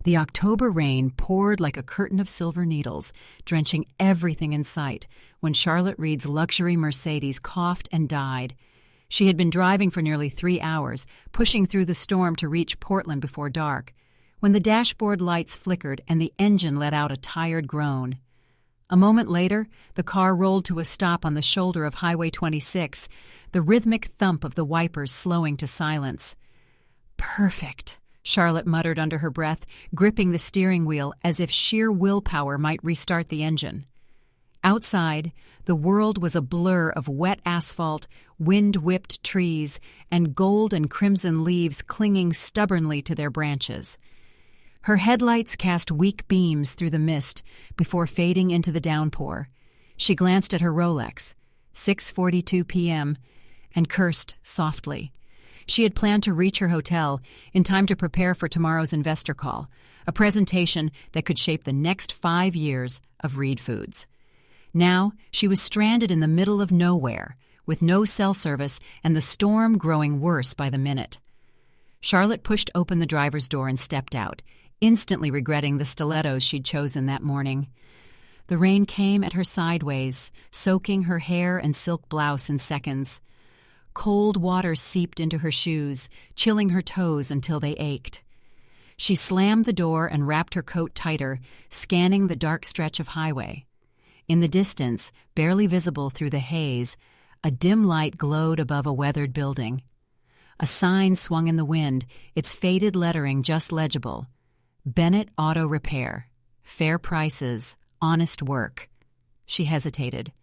The October rain poured like a curtain of silver needles, drenching everything in sight when Charlotte Reed's luxury Mercedes coughed and died. She had been driving for nearly 3 hours, pushing through the storm to reach Portland before dark, when the dashboard lights flickered and the engine let out a tired groan. A moment later, the car rolled to a stop on the shoulder of Highway 26, the rhythmic thump of the wipers slowing to silence. "Perfect," Charlotte muttered under her breath, gripping the steering wheel as if sheer willpower might restart the engine. Outside, the world was a blur of wet asphalt, wind-whipped trees, and gold and crimson leaves clinging stubbornly to their branches. Her headlights cast weak beams through the mist before fading into the downpour. She glanced at her Rolex, 6:42 p.m., and cursed softly. She had planned to reach her hotel in time to prepare for tomorrow's investor call, a presentation that could shape the next 5 years of Reed Foods. Now she was stranded in the middle of nowhere, with no cell service and the storm growing worse by the minute. Charlotte pushed open the driver's door and stepped out, instantly regretting the stilettos she'd chosen that morning. The rain came at her sideways, soaking her hair and silk blouse in seconds. Cold water seeped into her shoes, chilling her toes until they ached. She slammed the door and wrapped her coat tighter, scanning the dark stretch of highway. In the distance, barely visible through the haze, a dim light glowed above a weathered building. A sign swung in the wind, its faded lettering just legible. Bennett Auto Repair. Fair prices. Honest work. She hesitated.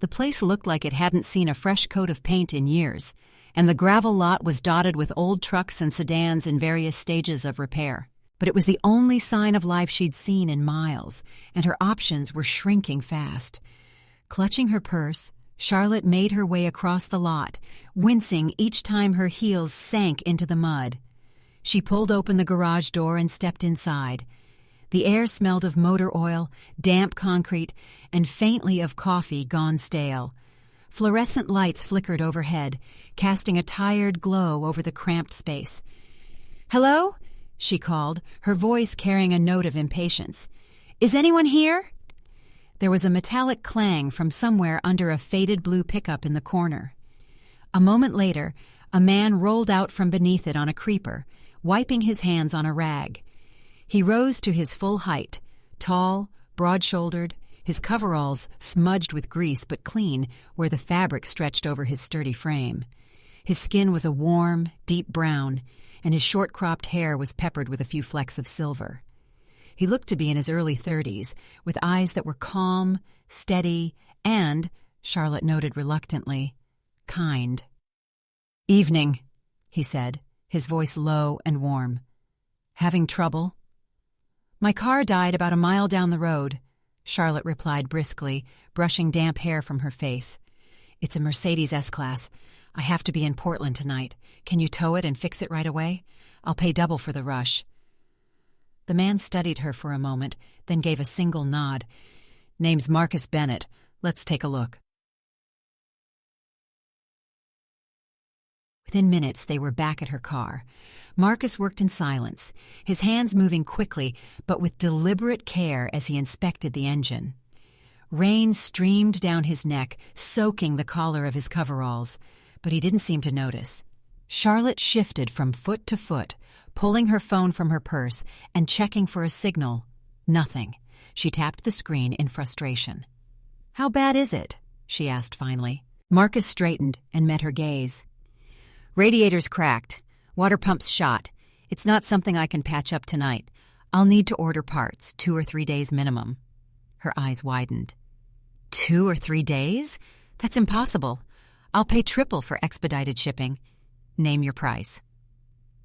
The place looked like it hadn't seen a fresh coat of paint in years, and the gravel lot was dotted with old trucks and sedans in various stages of repair. But it was the only sign of life she'd seen in miles, and her options were shrinking fast. Clutching her purse, Charlotte made her way across the lot, wincing each time her heels sank into the mud. She pulled open the garage door and stepped inside. The air smelled of motor oil, damp concrete, and faintly of coffee gone stale. Fluorescent lights flickered overhead, casting a tired glow over the cramped space. "Hello?" she called, her voice carrying a note of impatience. "Is anyone here?" There was a metallic clang from somewhere under a faded blue pickup in the corner. A moment later, a man rolled out from beneath it on a creeper, wiping his hands on a rag. He rose to his full height, tall, broad-shouldered, his coveralls smudged with grease but clean where the fabric stretched over his sturdy frame. His skin was a warm, deep brown, and his short-cropped hair was peppered with a few flecks of silver. He looked to be in his early 30s, with eyes that were calm, steady, and, Charlotte noted reluctantly, kind. "Evening," he said, his voice low and warm. "Having trouble?" "My car died about a mile down the road," Charlotte replied briskly, brushing damp hair from her face. "It's a Mercedes S-Class. I have to be in Portland tonight. Can you tow it and fix it right away? I'll pay double for the rush." The man studied her for a moment, then gave a single nod. "Name's Marcus Bennett. Let's take a look." Within minutes, they were back at her car. Marcus worked in silence, his hands moving quickly but with deliberate care as he inspected the engine. Rain streamed down his neck, soaking the collar of his coveralls, but he didn't seem to notice. Charlotte shifted from foot to foot, pulling her phone from her purse and checking for a signal. Nothing. She tapped the screen in frustration. "How bad is it?" she asked finally. Marcus straightened and met her gaze. "Radiator's cracked. Water pump's shot. It's not something I can patch up tonight. I'll need to order parts, 2 or 3 days minimum." Her eyes widened. 2 or 3 days? That's impossible. I'll pay triple for expedited shipping. Name your price."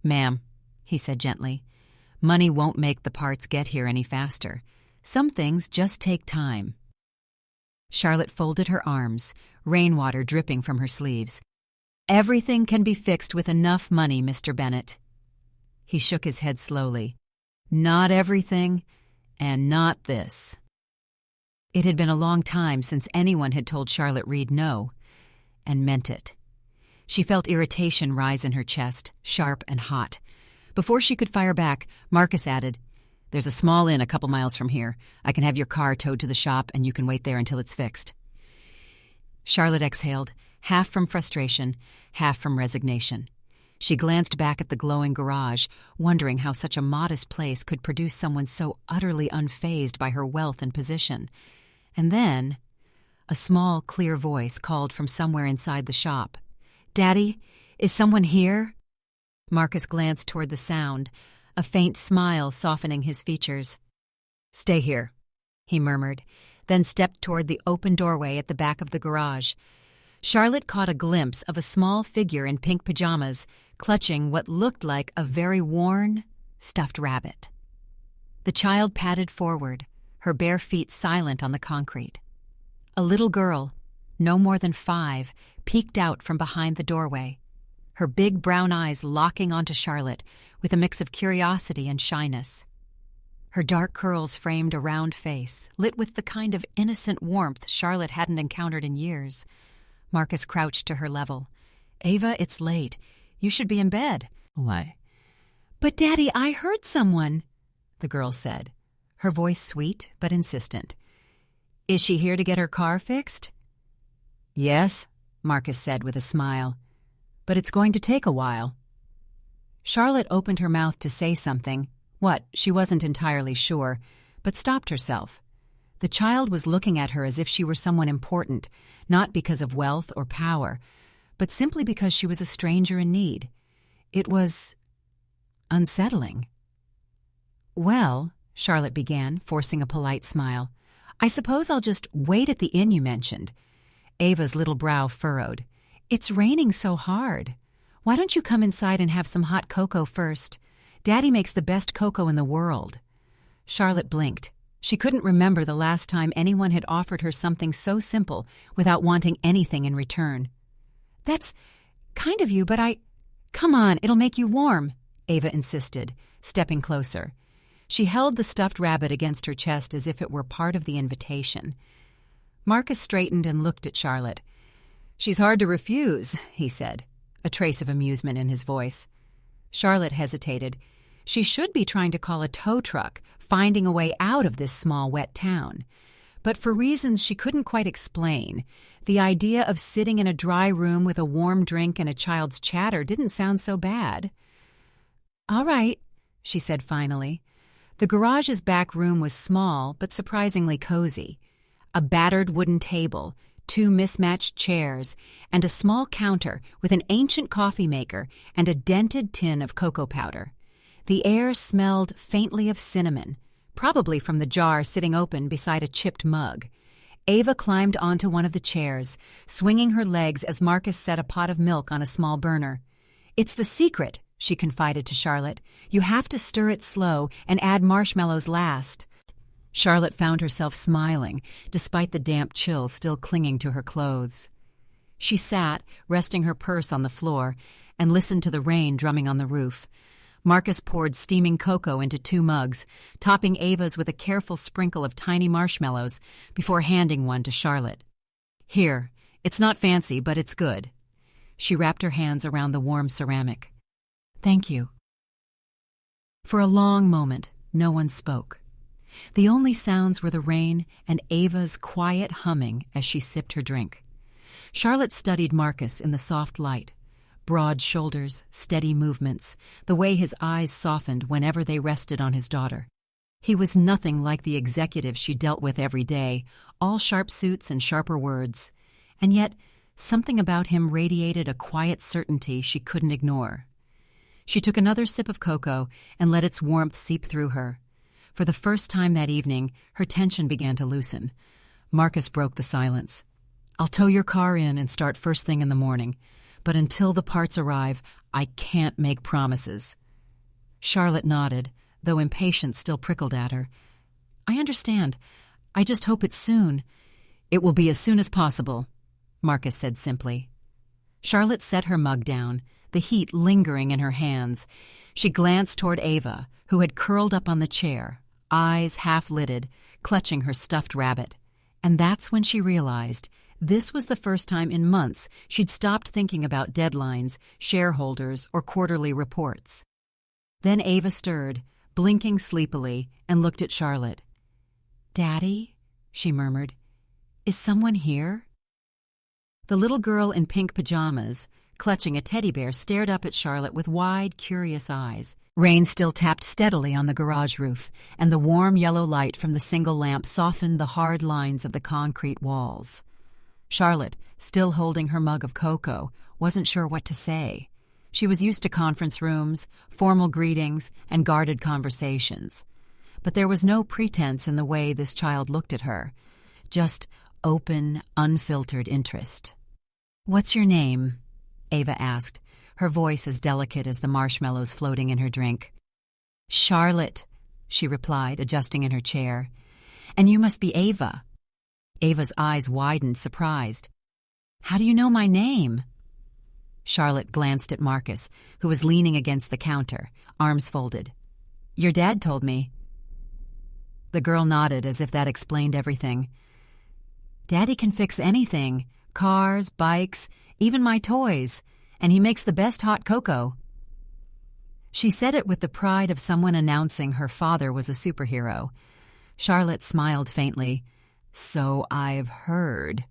"Ma'am," he said gently, "money won't make the parts get here any faster. Some things just take time." Charlotte folded her arms, rainwater dripping from her sleeves. "Everything can be fixed with enough money, Mr. Bennett." He shook his head slowly. "Not everything, and not this." It had been a long time since anyone had told Charlotte Reed no, and meant it. She felt irritation rise in her chest, sharp and hot. Before she could fire back, Marcus added, There's a small inn a couple miles from here. I can have your car towed to the shop, and you can wait there until it's fixed." Charlotte exhaled, half from frustration, half from resignation. She glanced back at the glowing garage, wondering how such a modest place could produce someone so utterly unfazed by her wealth and position. And then a small, clear voice called from somewhere inside the shop. "Daddy, is someone here?" Marcus glanced toward the sound, a faint smile softening his features. "Stay here," he murmured, then stepped toward the open doorway at the back of the garage. Charlotte caught a glimpse of a small figure in pink pajamas, clutching what looked like a very worn, stuffed rabbit. The child padded forward, her bare feet silent on the concrete. A little girl, no more than 5, peeked out from behind the doorway, her big brown eyes locking onto Charlotte with a mix of curiosity and shyness. Her dark curls framed a round face, lit with the kind of innocent warmth Charlotte hadn't encountered in years. Marcus crouched to her level. "Ava, it's late. You should be in bed." "Why?" "But, Daddy, I heard someone," the girl said, her voice sweet but insistent. "Is she here to get her car fixed?" "Yes," Marcus said with a smile. "But it's going to take a while." Charlotte opened her mouth to say something. What, she wasn't entirely sure, but stopped herself. The child was looking at her as if she were someone important, not because of wealth or power, but simply because she was a stranger in need. It was unsettling. "Well," Charlotte began, forcing a polite smile, "I suppose I'll just wait at the inn you mentioned." Ava's little brow furrowed. "It's raining so hard. Why don't you come inside and have some hot cocoa first? Daddy makes the best cocoa in the world." Charlotte blinked. She couldn't remember the last time anyone had offered her something so simple without wanting anything in return. "That's kind of you, but Come on, it'll make you warm," Ava insisted, stepping closer. She held the stuffed rabbit against her chest as if it were part of the invitation. Marcus straightened and looked at Charlotte. "She's hard to refuse," he said, a trace of amusement in his voice. Charlotte hesitated. She should be trying to call a tow truck, finding a way out of this small, wet town. But for reasons she couldn't quite explain, the idea of sitting in a dry room with a warm drink and a child's chatter didn't sound so bad. "All right," she said finally. The garage's back room was small but surprisingly cozy. A battered wooden table, 2 mismatched chairs, and a small counter with an ancient coffee maker and a dented tin of cocoa powder. The air smelled faintly of cinnamon, probably from the jar sitting open beside a chipped mug. Ava climbed onto one of the chairs, swinging her legs as Marcus set a pot of milk on a small burner. "It's the secret," she confided to Charlotte. "You have to stir it slow and add marshmallows last." Charlotte found herself smiling, despite the damp chill still clinging to her clothes. She sat, resting her purse on the floor, and listened to the rain drumming on the roof. Marcus poured steaming cocoa into 2 mugs, topping Ava's with a careful sprinkle of tiny marshmallows before handing one to Charlotte. "Here, it's not fancy, but it's good." She wrapped her hands around the warm ceramic. "Thank you." For a long moment, no one spoke. The only sounds were the rain and Ava's quiet humming as she sipped her drink. Charlotte studied Marcus in the soft light. Broad shoulders, steady movements, the way his eyes softened whenever they rested on his daughter. He was nothing like the executive she dealt with every day, all sharp suits and sharper words. And yet, something about him radiated a quiet certainty she couldn't ignore. She took another sip of cocoa and let its warmth seep through her. For the first time that evening, her tension began to loosen. Marcus broke the silence. "I'll tow your car in and start first thing in the morning. But until the parts arrive, I can't make promises." Charlotte nodded, though impatience still prickled at her. "I understand. I just hope it's soon." "It will be as soon as possible," Marcus said simply. Charlotte set her mug down, the heat lingering in her hands. She glanced toward Ava, who had curled up on the chair, eyes half-lidded, clutching her stuffed rabbit. And that's when she realized this was the first time in months she'd stopped thinking about deadlines, shareholders, or quarterly reports. Then Ava stirred, blinking sleepily, and looked at Charlotte. "Daddy," she murmured, "is someone here?" The little girl in pink pajamas, clutching a teddy bear, stared up at Charlotte with wide, curious eyes. Rain still tapped steadily on the garage roof, and the warm yellow light from the single lamp softened the hard lines of the concrete walls. Charlotte, still holding her mug of cocoa, wasn't sure what to say. She was used to conference rooms, formal greetings, and guarded conversations. But there was no pretense in the way this child looked at her, just open, unfiltered interest. "What's your name?" Ava asked, her voice as delicate as the marshmallows floating in her drink. "Charlotte," she replied, adjusting in her chair. "And you must be Ava." Ava's eyes widened, surprised. "How do you know my name?" Charlotte glanced at Marcus, who was leaning against the counter, arms folded. "Your dad told me." The girl nodded as if that explained everything. "Daddy can fix anything, cars, bikes, even my toys, and he makes the best hot cocoa." She said it with the pride of someone announcing her father was a superhero. Charlotte smiled faintly. "So I've heard."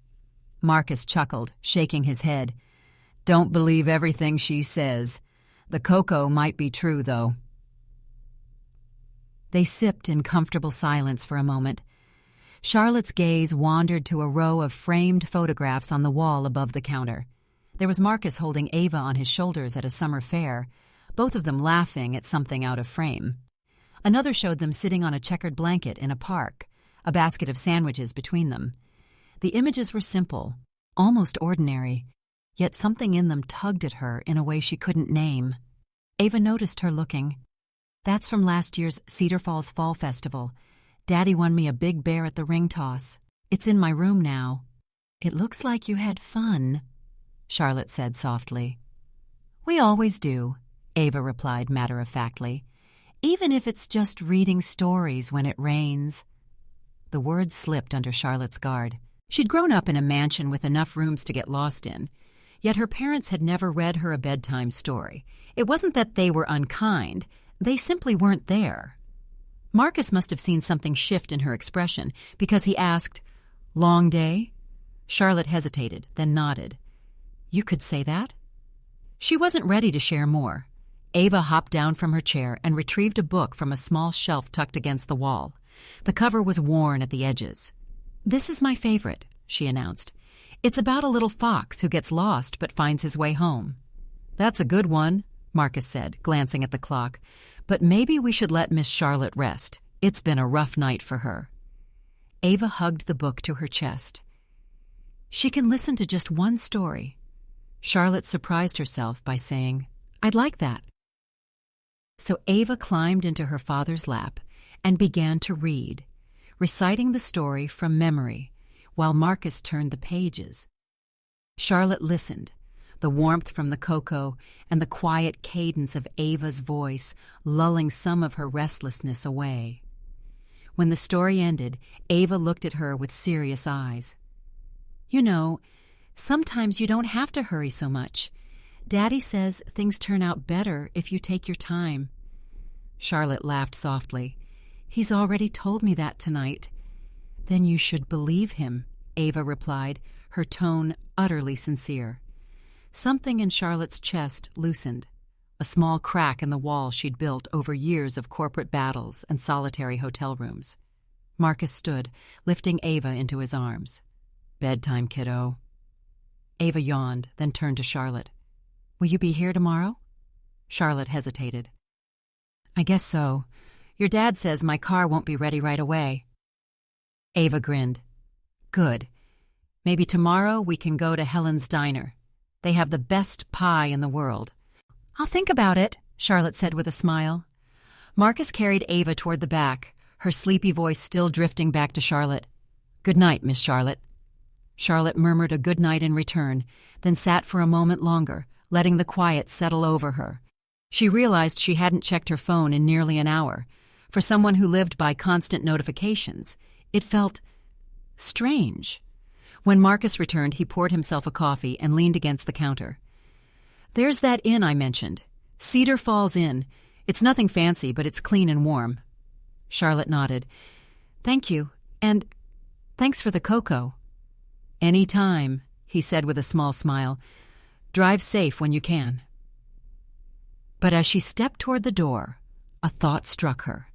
Marcus chuckled, shaking his head. "Don't believe everything she says. The cocoa might be true, though." They sipped in comfortable silence for a moment. Charlotte's gaze wandered to a row of framed photographs on the wall above the counter. There was Marcus holding Ava on his shoulders at a summer fair, both of them laughing at something out of frame. Another showed them sitting on a checkered blanket in a park, a basket of sandwiches between them. The images were simple, almost ordinary, yet something in them tugged at her in a way she couldn't name. Ava noticed her looking. "That's from last year's Cedar Falls Fall Festival. Daddy won me a big bear at the ring toss. It's in my room now." "It looks like you had fun," Charlotte said softly. "We always do," Ava replied matter-of-factly, "even if it's just reading stories when it rains." The words slipped under Charlotte's guard. She'd grown up in a mansion with enough rooms to get lost in, yet her parents had never read her a bedtime story. It wasn't that they were unkind, they simply weren't there. Marcus must have seen something shift in her expression, because he asked, "Long day?" Charlotte hesitated, then nodded. "You could say that?" She wasn't ready to share more. Ava hopped down from her chair and retrieved a book from a small shelf tucked against the wall. The cover was worn at the edges. "This is my favorite," she announced. "It's about a little fox who gets lost but finds his way home." "That's a good one," Marcus said, glancing at the clock. "But maybe we should let Miss Charlotte rest. It's been a rough night for her." Ava hugged the book to her chest. "She can listen to just one story." Charlotte surprised herself by saying, "I'd like that." So Ava climbed into her father's lap and began to read, reciting the story from memory, while Marcus turned the pages. Charlotte listened, the warmth from the cocoa and the quiet cadence of Ava's voice lulling some of her restlessness away. When the story ended, Ava looked at her with serious eyes. "You know, sometimes you don't have to hurry so much. Daddy says things turn out better if you take your time." Charlotte laughed softly. "He's already told me that tonight." "Then you should believe him," Ava replied, her tone utterly sincere. Something in Charlotte's chest loosened, a small crack in the wall she'd built over years of corporate battles and solitary hotel rooms. Marcus stood, lifting Ava into his arms. "Bedtime, kiddo." Ava yawned, then turned to Charlotte. "Will you be here tomorrow?" Charlotte hesitated. "I guess so. Your dad says my car won't be ready right away." Ava grinned. "Good. Maybe tomorrow we can go to Helen's Diner. They have the best pie in the world." "I'll think about it," Charlotte said with a smile. Marcus carried Ava toward the back, her sleepy voice still drifting back to Charlotte. "Good night, Miss Charlotte." Charlotte murmured a good night in return, then sat for a moment longer, letting the quiet settle over her. She realized she hadn't checked her phone in nearly an hour. For someone who lived by constant notifications, it felt strange. When Marcus returned, he poured himself a coffee and leaned against the counter. "There's that inn I mentioned, Cedar Falls Inn. It's nothing fancy, but it's clean and warm. Charlotte nodded. Thank you, and thanks for the cocoa. Any time, he said with a small smile. Drive safe when you can. But as she stepped toward the door, a thought struck her.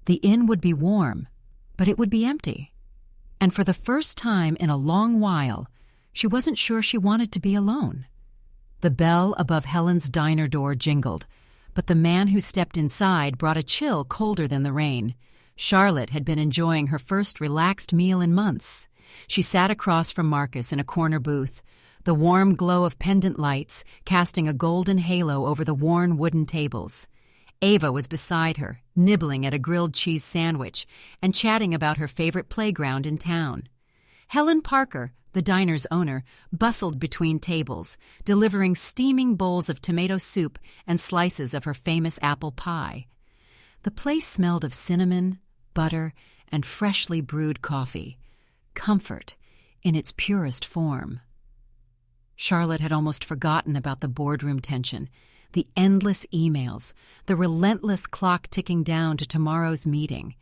The inn would be warm, but it would be empty. And for the first time in a long while, she wasn't sure she wanted to be alone. The bell above Helen's diner door jingled, but the man who stepped inside brought a chill colder than the rain. Charlotte had been enjoying her first relaxed meal in months. She sat across from Marcus in a corner booth, the warm glow of pendant lights casting a golden halo over the worn wooden tables. Ava was beside her, nibbling at a grilled cheese sandwich and chatting about her favorite playground in town. Helen Parker, the diner's owner, bustled between tables, delivering steaming bowls of tomato soup and slices of her famous apple pie. The place smelled of cinnamon, butter, and freshly brewed coffee. Comfort in its purest form. Charlotte had almost forgotten about the boardroom tension, the endless emails, the relentless clock ticking down to tomorrow's meeting.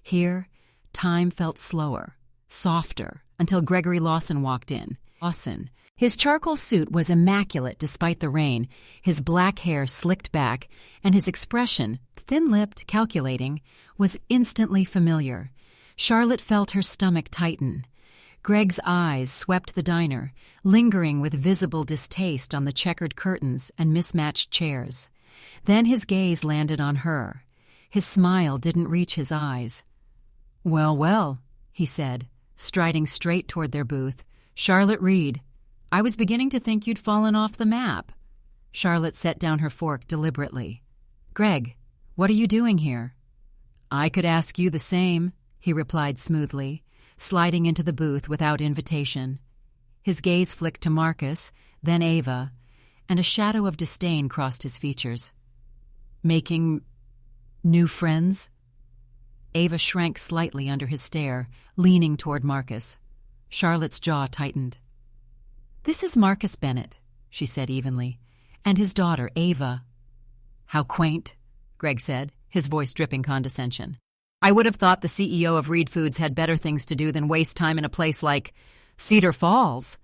Here, time felt slower, softer, until Gregory Lawson walked in. Lawson. His charcoal suit was immaculate despite the rain, his black hair slicked back, and his expression, thin-lipped, calculating, was instantly familiar. Charlotte felt her stomach tighten. Greg's eyes swept the diner, lingering with visible distaste on the checkered curtains and mismatched chairs. Then his gaze landed on her. His smile didn't reach his eyes. "Well, well," he said, striding straight toward their booth. "Charlotte Reed. I was beginning to think you'd fallen off the map." Charlotte set down her fork deliberately. "Greg, what are you doing here?" "I could ask you the same," he replied smoothly, sliding into the booth without invitation. His gaze flicked to Marcus, then Ava, and a shadow of disdain crossed his features. "Making new friends?" Ava shrank slightly under his stare, leaning toward Marcus. Charlotte's jaw tightened. "This is Marcus Bennett," she said evenly, "and his daughter, Ava." "How quaint," Greg said, his voice dripping condescension. "I would have thought the CEO of Reed Foods had better things to do than waste time in a place like Cedar Falls."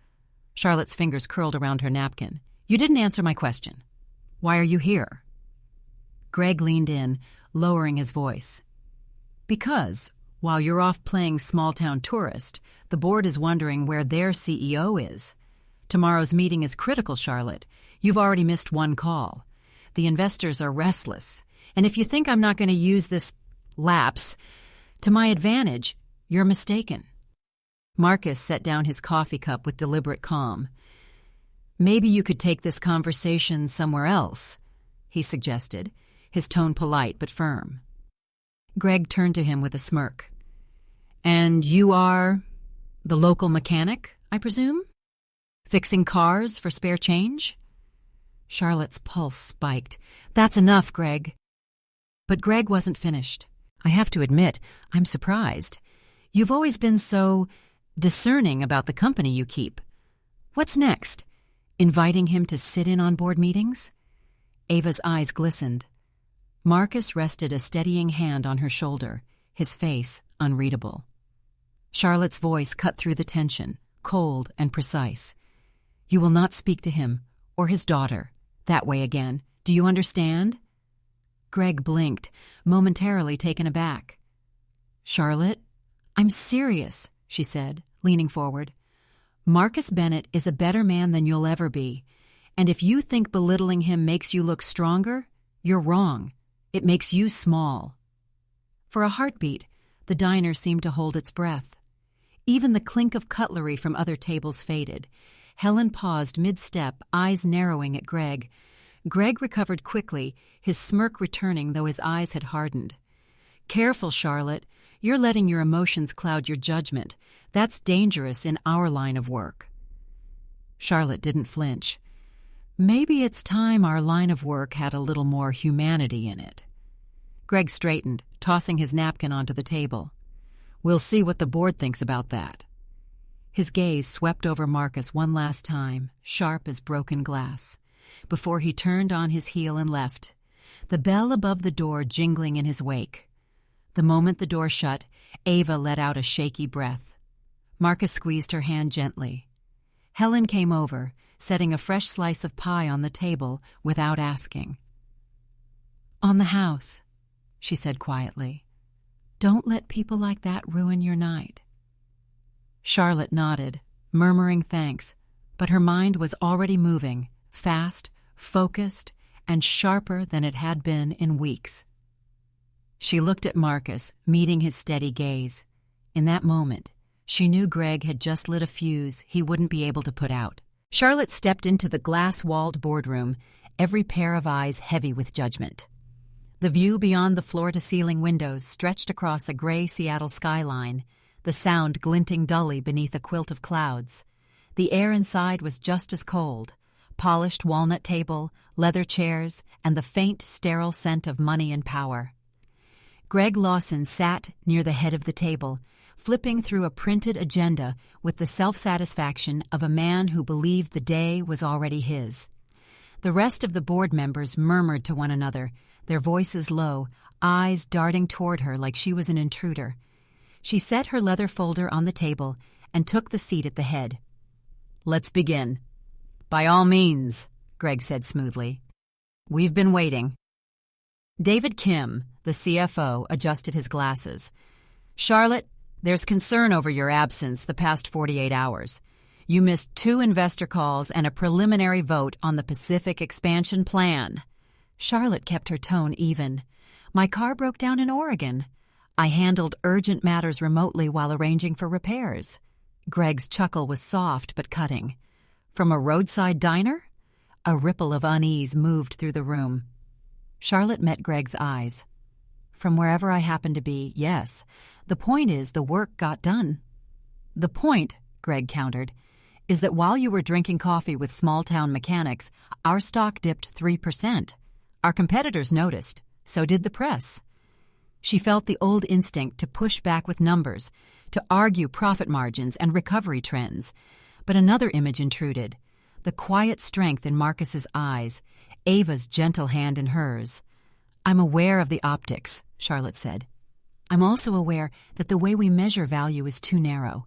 Charlotte's fingers curled around her napkin. "You didn't answer my question. Why are you here?" Greg leaned in, lowering his voice. "Because, while you're off playing small-town tourist, the board is wondering where their CEO is. Tomorrow's meeting is critical, Charlotte. You've already missed one call. The investors are restless, and if you think I'm not going to use this lapse to my advantage, you're mistaken." Marcus set down his coffee cup with deliberate calm. "Maybe you could take this conversation somewhere else," he suggested, his tone polite but firm. Greg turned to him with a smirk. "And you are the local mechanic, I presume? Fixing cars for spare change?" Charlotte's pulse spiked. "That's enough, Greg." But Greg wasn't finished. "I have to admit, I'm surprised. You've always been so discerning about the company you keep. What's next? Inviting him to sit in on board meetings?" Ava's eyes glistened. Marcus rested a steadying hand on her shoulder, his face unreadable. Charlotte's voice cut through the tension, cold and precise. "You will not speak to him, or his daughter, that way again. Do you understand?" Greg blinked, momentarily taken aback. "Charlotte, I'm serious," she said, leaning forward. "Marcus Bennett is a better man than you'll ever be, and if you think belittling him makes you look stronger, you're wrong. It makes you small." For a heartbeat, the diner seemed to hold its breath. Even the clink of cutlery from other tables faded. Helen paused mid-step, eyes narrowing at Greg. Greg recovered quickly, his smirk returning though his eyes had hardened. "Careful, Charlotte. You're letting your emotions cloud your judgment. That's dangerous in our line of work." Charlotte didn't flinch. "Maybe it's time our line of work had a little more humanity in it." Greg straightened, tossing his napkin onto the table. "We'll see what the board thinks about that." His gaze swept over Marcus one last time, sharp as broken glass, before he turned on his heel and left. the bell above the door jingling in his wake. The moment the door shut, Ava let out a shaky breath. Marcus squeezed her hand gently. Helen came over, setting a fresh slice of pie on the table without asking. "On the house," she said quietly. "Don't let people like that ruin your night." Charlotte nodded, murmuring thanks, but her mind was already moving, fast, focused, and sharper than it had been in weeks. She looked at Marcus, meeting his steady gaze. In that moment, she knew Greg had just lit a fuse he wouldn't be able to put out. Charlotte stepped into the glass-walled boardroom, every pair of eyes heavy with judgment. The view beyond the floor-to-ceiling windows stretched across a gray Seattle skyline, the sound glinting dully beneath a quilt of clouds. The air inside was just as cold, polished walnut table, leather chairs, and the faint, sterile scent of money and power. Greg Lawson sat near the head of the table, flipping through a printed agenda with the self-satisfaction of a man who believed the day was already his. The rest of the board members murmured to one another, their voices low, eyes darting toward her like she was an intruder. She set her leather folder on the table and took the seat at the head. "Let's begin." "By all means," Greg said smoothly. "We've been waiting." David Kim, the CFO, adjusted his glasses. "Charlotte, there's concern over your absence the past 48 hours. You missed 2 investor calls and a preliminary vote on the Pacific expansion plan." Charlotte kept her tone even. "My car broke down in Oregon. I handled urgent matters remotely while arranging for repairs." Greg's chuckle was soft but cutting. "From a roadside diner?" A ripple of unease moved through the room. Charlotte met Greg's eyes. "From wherever I happened to be, yes. The point is the work got done." "The point," Greg countered, "is that while you were drinking coffee with small-town mechanics, our stock dipped 3%. Our competitors noticed. So did the press." She felt the old instinct to push back with numbers, to argue profit margins and recovery trends. But another image intruded, the quiet strength in Marcus's eyes, Ava's gentle hand in hers. "I'm aware of the optics," Charlotte said. "I'm also aware that the way we measure value is too narrow.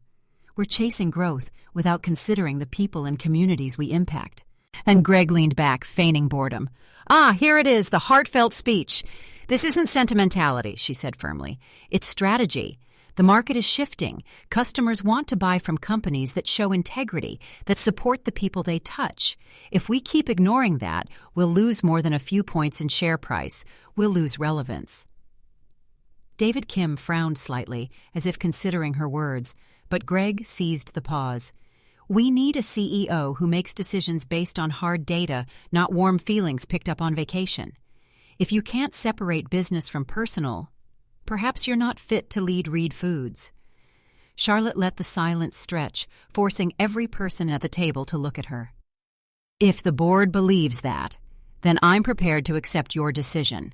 We're chasing growth without considering the people and communities we impact." And Greg leaned back, feigning boredom. "Here it is, the heartfelt speech. This isn't sentimentality," she said firmly. "It's strategy. The market is shifting. Customers want to buy from companies that show integrity, that support the people they touch. If we keep ignoring that, we'll lose more than a few points in share price. We'll lose relevance." David Kim frowned slightly, as if considering her words, but Greg seized the pause. "We need a CEO who makes decisions based on hard data, not warm feelings picked up on vacation. If you can't separate business from personal, perhaps you're not fit to lead Reed Foods." Charlotte let the silence stretch, forcing every person at the table to look at her. "If the board believes that, then I'm prepared to accept your decision.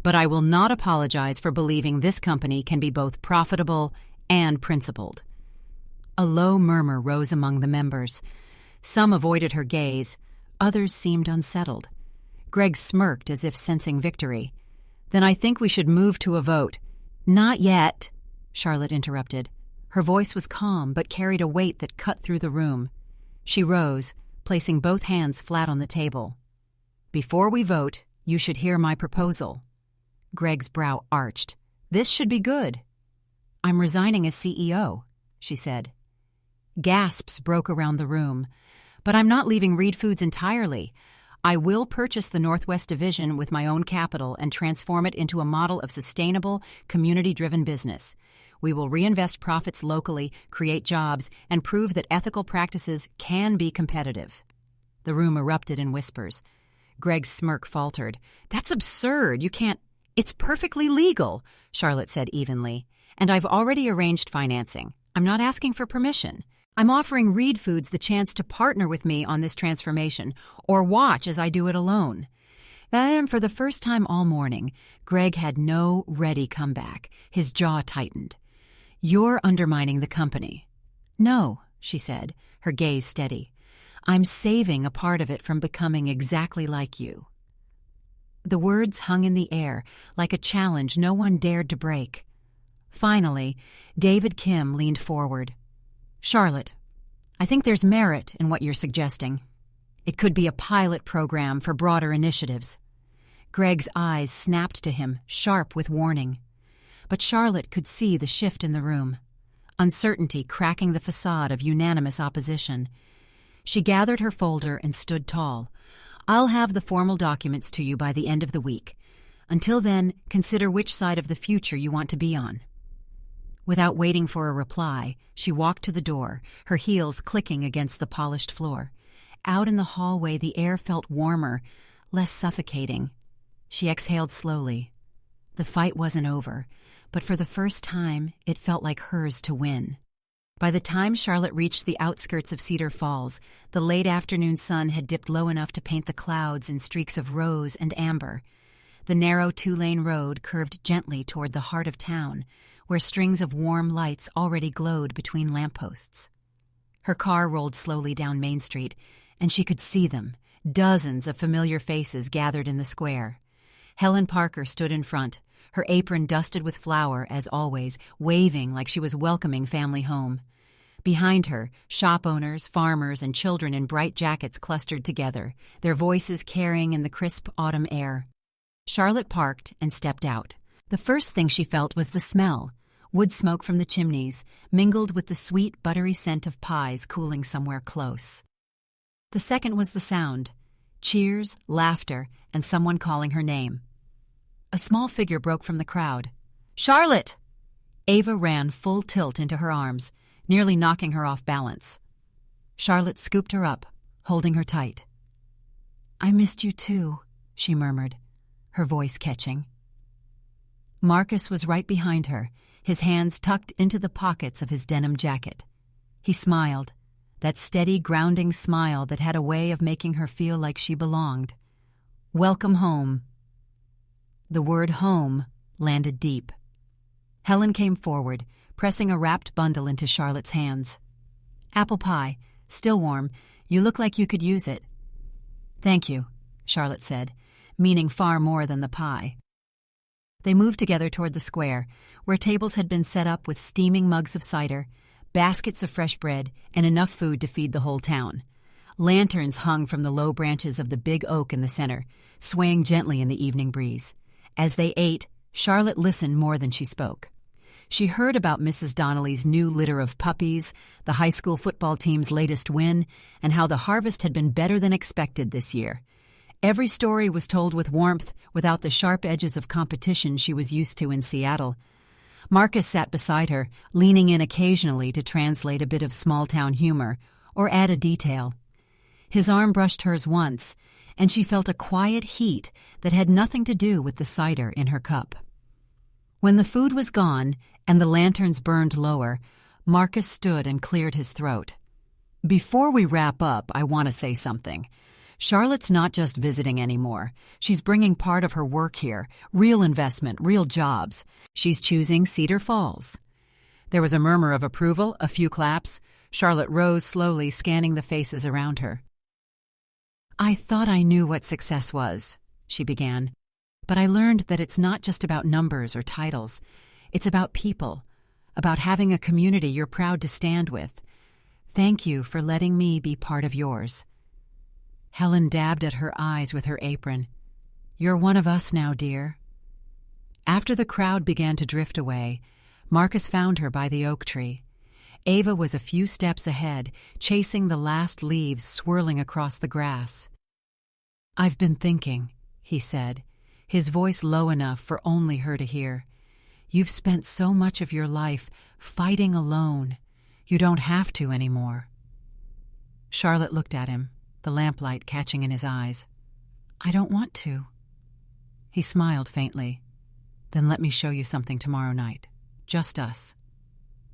But I will not apologize for believing this company can be both profitable and principled." A low murmur rose among the members. Some avoided her gaze, others seemed unsettled. Greg smirked as if sensing victory. "Then I think we should move to a vote." "Not yet," Charlotte interrupted. Her voice was calm but carried a weight that cut through the room. She rose, placing both hands flat on the table. "Before we vote, you should hear my proposal." Greg's brow arched. "This should be good." "I'm resigning as CEO," she said. Gasps broke around the room. "But I'm not leaving Reed Foods entirely. I will purchase the Northwest Division with my own capital and transform it into a model of sustainable, community-driven business. We will reinvest profits locally, create jobs, and prove that ethical practices can be competitive." The room erupted in whispers. Greg's smirk faltered. "That's absurd. You can't—" "It's perfectly legal," Charlotte said evenly. "And I've already arranged financing. I'm not asking for permission. I'm offering Reed Foods the chance to partner with me on this transformation, or watch as I do it alone." And for the first time all morning, Greg had no ready comeback. His jaw tightened. "You're undermining the company." "No," she said, her gaze steady. "I'm saving a part of it from becoming exactly like you." The words hung in the air, like a challenge no one dared to break. Finally, David Kim leaned forward. "Charlotte, I think there's merit in what you're suggesting. It could be a pilot program for broader initiatives." Greg's eyes snapped to him, sharp with warning. But Charlotte could see the shift in the room, uncertainty cracking the facade of unanimous opposition. She gathered her folder and stood tall. "I'll have the formal documents to you by the end of the week. Until then, consider which side of the future you want to be on." Without waiting for a reply, she walked to the door, her heels clicking against the polished floor. Out in the hallway, the air felt warmer, less suffocating. She exhaled slowly. The fight wasn't over, but for the first time, it felt like hers to win. By the time Charlotte reached the outskirts of Cedar Falls, the late afternoon sun had dipped low enough to paint the clouds in streaks of rose and amber. The narrow two-lane road curved gently toward the heart of town, where strings of warm lights already glowed between lampposts. Her car rolled slowly down Main Street, and she could see them, dozens of familiar faces gathered in the square. Helen Parker stood in front, her apron dusted with flour, as always, waving like she was welcoming family home. Behind her, shop owners, farmers, and children in bright jackets clustered together, their voices carrying in the crisp autumn air. Charlotte parked and stepped out. The first thing she felt was the smell, wood smoke from the chimneys, mingled with the sweet, buttery scent of pies cooling somewhere close. The second was the sound, cheers, laughter, and someone calling her name. A small figure broke from the crowd. "Charlotte!" Ava ran full tilt into her arms, nearly knocking her off balance. Charlotte scooped her up, holding her tight. "I missed you too," she murmured, her voice catching. Marcus was right behind her, his hands tucked into the pockets of his denim jacket. He smiled, that steady, grounding smile that had a way of making her feel like she belonged. "Welcome home." The word home landed deep. Helen came forward, pressing a wrapped bundle into Charlotte's hands. "Apple pie, still warm. You look like you could use it." "Thank you," Charlotte said, meaning far more than the pie. They moved together toward the square, where tables had been set up with steaming mugs of cider, baskets of fresh bread, and enough food to feed the whole town. Lanterns hung from the low branches of the big oak in the center, swaying gently in the evening breeze. As they ate, Charlotte listened more than she spoke. She heard about Mrs. Donnelly's new litter of puppies, the high school football team's latest win, and how the harvest had been better than expected this year. Every story was told with warmth, without the sharp edges of competition she was used to in Seattle. Marcus sat beside her, leaning in occasionally to translate a bit of small-town humor or add a detail. His arm brushed hers once, and she felt a quiet heat that had nothing to do with the cider in her cup. When the food was gone and the lanterns burned lower, Marcus stood and cleared his throat. "Before we wrap up, I want to say something. Charlotte's not just visiting anymore. She's bringing part of her work here, real investment, real jobs. She's choosing Cedar Falls." There was a murmur of approval, a few claps. Charlotte rose slowly, scanning the faces around her. "I thought I knew what success was," she began, "but I learned that it's not just about numbers or titles. It's about people, about having a community you're proud to stand with. Thank you for letting me be part of yours." Helen dabbed at her eyes with her apron. "You're one of us now, dear." After the crowd began to drift away, Marcus found her by the oak tree. Ava was a few steps ahead, chasing the last leaves swirling across the grass. "I've been thinking," he said, his voice low enough for only her to hear. "You've spent so much of your life fighting alone. You don't have to anymore." Charlotte looked at him, the lamplight catching in his eyes. "I don't want to." He smiled faintly. "Then let me show you something tomorrow night. Just us."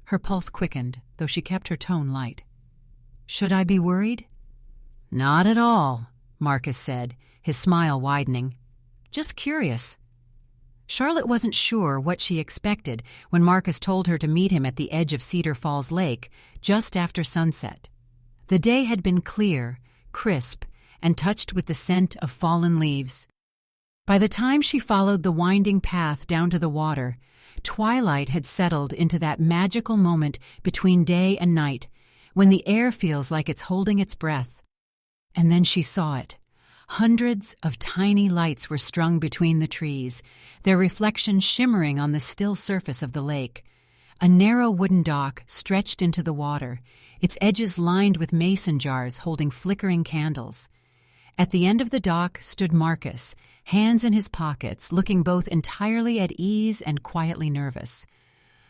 Her pulse quickened, though she kept her tone light. "Should I be worried?" "Not at all," Marcus said, his smile widening. "Just curious." Charlotte wasn't sure what she expected when Marcus told her to meet him at the edge of Cedar Falls Lake just after sunset. The day had been clear, crisp, and touched with the scent of fallen leaves. By the time she followed the winding path down to the water, twilight had settled into that magical moment between day and night, when the air feels like it's holding its breath. And then she saw it. Hundreds of tiny lights were strung between the trees, their reflections shimmering on the still surface of the lake. A narrow wooden dock stretched into the water, its edges lined with mason jars holding flickering candles. At the end of the dock stood Marcus, hands in his pockets, looking both entirely at ease and quietly nervous.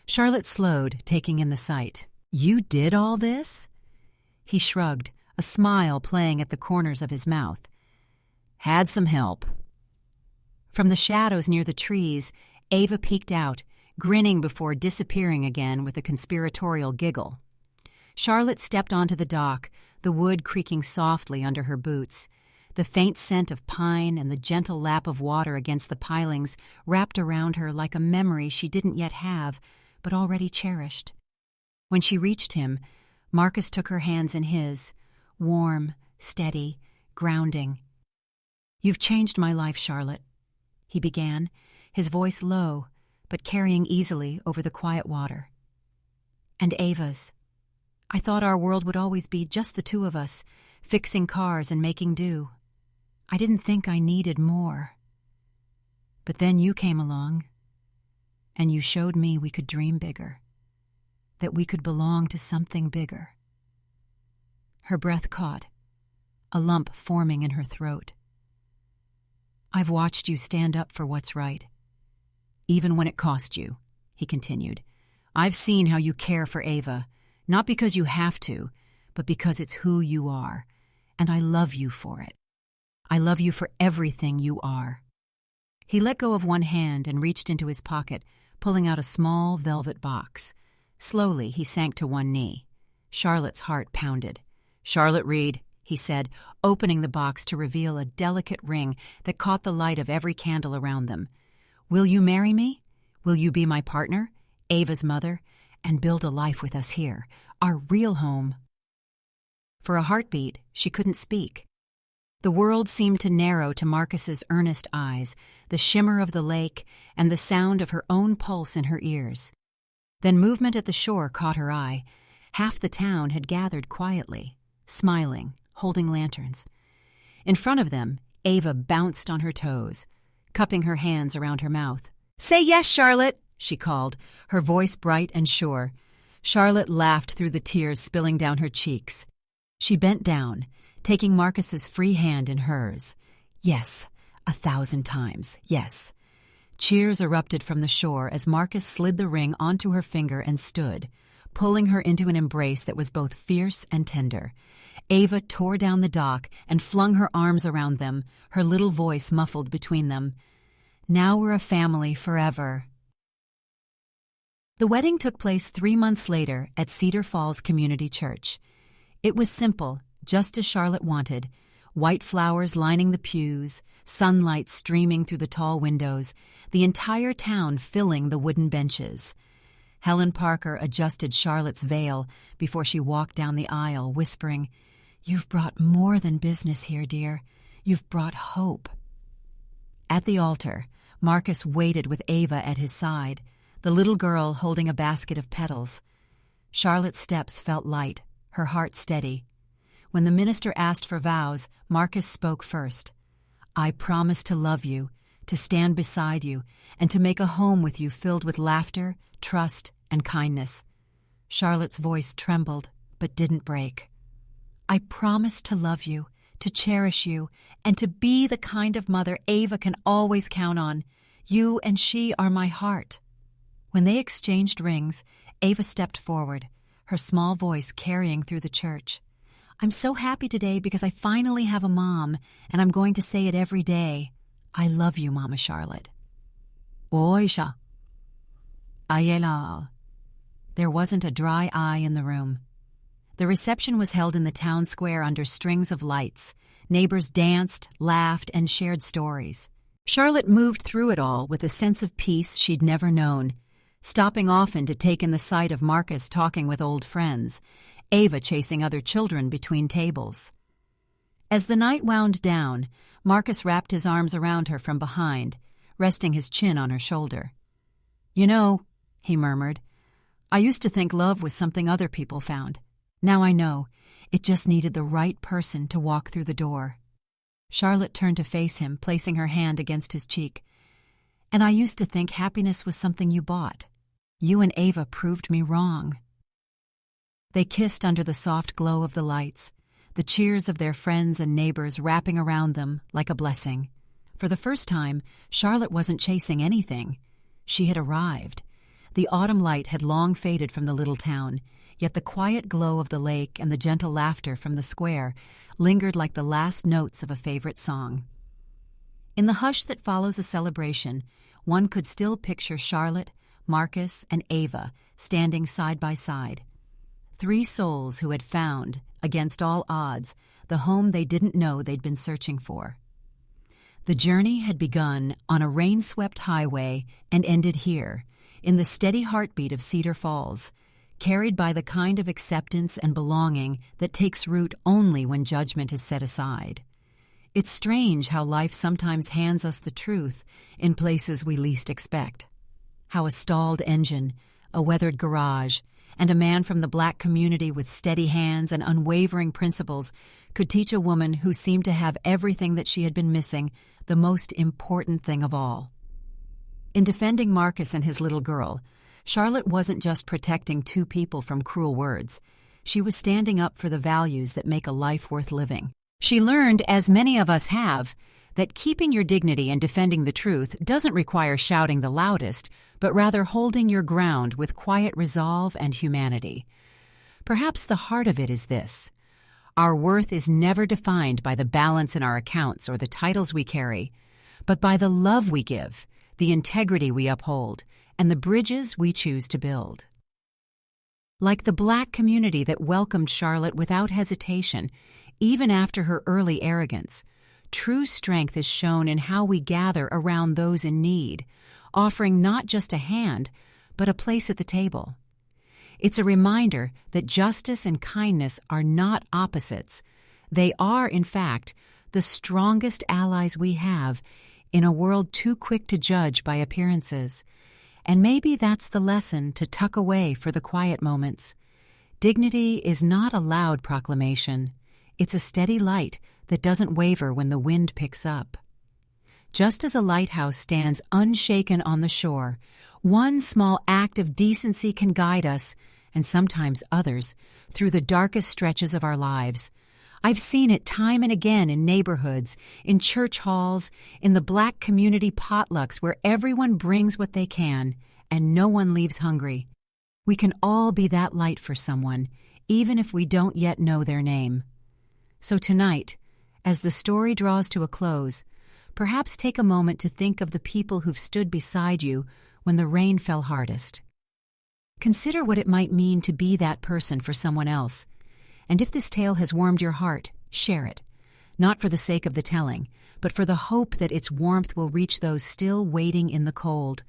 Charlotte slowed, taking in the sight. "You did all this?" He shrugged, a smile playing at the corners of his mouth. "Had some help." From the shadows near the trees, Ava peeked out, grinning before disappearing again with a conspiratorial giggle. Charlotte stepped onto the dock, the wood creaking softly under her boots. The faint scent of pine and the gentle lap of water against the pilings wrapped around her like a memory she didn't yet have, but already cherished. When she reached him, Marcus took her hands in his, warm, steady, grounding. "You've changed my life, Charlotte," he began, his voice low, but carrying easily over the quiet water. "And Ava's. I thought our world would always be just the two of us, fixing cars and making do. I didn't think I needed more. But then you came along, and you showed me we could dream bigger, that we could belong to something bigger." Her breath caught, a lump forming in her throat. "I've watched you stand up for what's right, even when it cost you," he continued. "I've seen how you care for Ava, not because you have to, but because it's who you are, and I love you for it. I love you for everything you are." He let go of one hand and reached into his pocket, pulling out a small velvet box. Slowly, he sank to one knee. Charlotte's heart pounded. "Charlotte Reed," he said, opening the box to reveal a delicate ring that caught the light of every candle around them. "Will you marry me? Will you be my partner, Ava's mother, and build a life with us here, our real home?" For a heartbeat, she couldn't speak. The world seemed to narrow to Marcus's earnest eyes, the shimmer of the lake, and the sound of her own pulse in her ears. Then movement at the shore caught her eye. Half the town had gathered quietly, smiling, holding lanterns. In front of them, Ava bounced on her toes, cupping her hands around her mouth. "Say yes, Charlotte," she called, her voice bright and sure. Charlotte laughed through the tears spilling down her cheeks. She bent down, taking Marcus's free hand in hers. Yes, 1,000 times, yes. Cheers erupted from the shore as Marcus slid the ring onto her finger and stood, pulling her into an embrace that was both fierce and tender. Ava tore down the dock and flung her arms around them, her little voice muffled between them. "Now we're a family forever." The wedding took place 3 months later at Cedar Falls Community Church. It was simple, just as Charlotte wanted, white flowers lining the pews, sunlight streaming through the tall windows, the entire town filling the wooden benches. Helen Parker adjusted Charlotte's veil before she walked down the aisle, whispering, "You've brought more than business here, dear. You've brought hope." At the altar, Marcus waited with Ava at his side, the little girl holding a basket of petals. Charlotte's steps felt light, her heart steady. When the minister asked for vows, Marcus spoke first. "I promise to love you, to stand beside you, and to make a home with you filled with laughter, trust, and kindness." Charlotte's voice trembled, but didn't break. "I promise to love you, to cherish you, and to be the kind of mother Ava can always count on. You and she are my heart." When they exchanged rings, Ava stepped forward, her small voice carrying through the church. "I'm so happy today because I finally have a mom, and I'm going to say it every day. I love you, Mama Charlotte." "Oisha." "Ayela." There wasn't a dry eye in the room. The reception was held in the town square under strings of lights. Neighbors danced, laughed, and shared stories. Charlotte moved through it all with a sense of peace she'd never known, stopping often to take in the sight of Marcus talking with old friends, Ava chasing other children between tables. As the night wound down, Marcus wrapped his arms around her from behind, resting his chin on her shoulder. "You know," he murmured, "I used to think love was something other people found. Now I know. It just needed the right person to walk through the door." Charlotte turned to face him, placing her hand against his cheek. "And I used to think happiness was something you bought. You and Ava proved me wrong." They kissed under the soft glow of the lights, the cheers of their friends and neighbors wrapping around them like a blessing. For the first time, Charlotte wasn't chasing anything. She had arrived. The autumn light had long faded from the little town, yet the quiet glow of the lake and the gentle laughter from the square lingered like the last notes of a favorite song. In the hush that follows a celebration, one could still picture Charlotte, Marcus, and Ava standing side by side. Three souls who had found, against all odds, the home they didn't know they'd been searching for. The journey had begun on a rain-swept highway and ended here, in the steady heartbeat of Cedar Falls, carried by the kind of acceptance and belonging that takes root only when judgment is set aside. It's strange how life sometimes hands us the truth in places we least expect. How a stalled engine, a weathered garage, and a man from the Black community with steady hands and unwavering principles could teach a woman who seemed to have everything that she had been missing the most important thing of all. In defending Marcus and his little girl, Charlotte wasn't just protecting two people from cruel words. She was standing up for the values that make a life worth living. She learned, as many of us have, that keeping your dignity and defending the truth doesn't require shouting the loudest, but rather holding your ground with quiet resolve and humanity. Perhaps the heart of it is this: our worth is never defined by the balance in our accounts or the titles we carry, but by the love we give, the integrity we uphold, and the bridges we choose to build. Like the Black community that welcomed Charlotte without hesitation, even after her early arrogance, true strength is shown in how we gather around those in need, offering not just a hand, but a place at the table. It's a reminder that justice and kindness are not opposites. They are, in fact, the strongest allies we have in a world too quick to judge by appearances. And maybe that's the lesson to tuck away for the quiet moments. Dignity is not a loud proclamation. It's a steady light that doesn't waver when the wind picks up. Just as a lighthouse stands unshaken on the shore, one small act of decency can guide us, and sometimes others, through the darkest stretches of our lives. I've seen it time and again in neighborhoods, in church halls, in the Black community potlucks where everyone brings what they can and no one leaves hungry. We can all be that light for someone, even if we don't yet know their name. So tonight, as the story draws to a close, perhaps take a moment to think of the people who've stood beside you when the rain fell hardest. Consider what it might mean to be that person for someone else. And if this tale has warmed your heart, share it. Not for the sake of the telling, but for the hope that its warmth will reach those still waiting in the cold.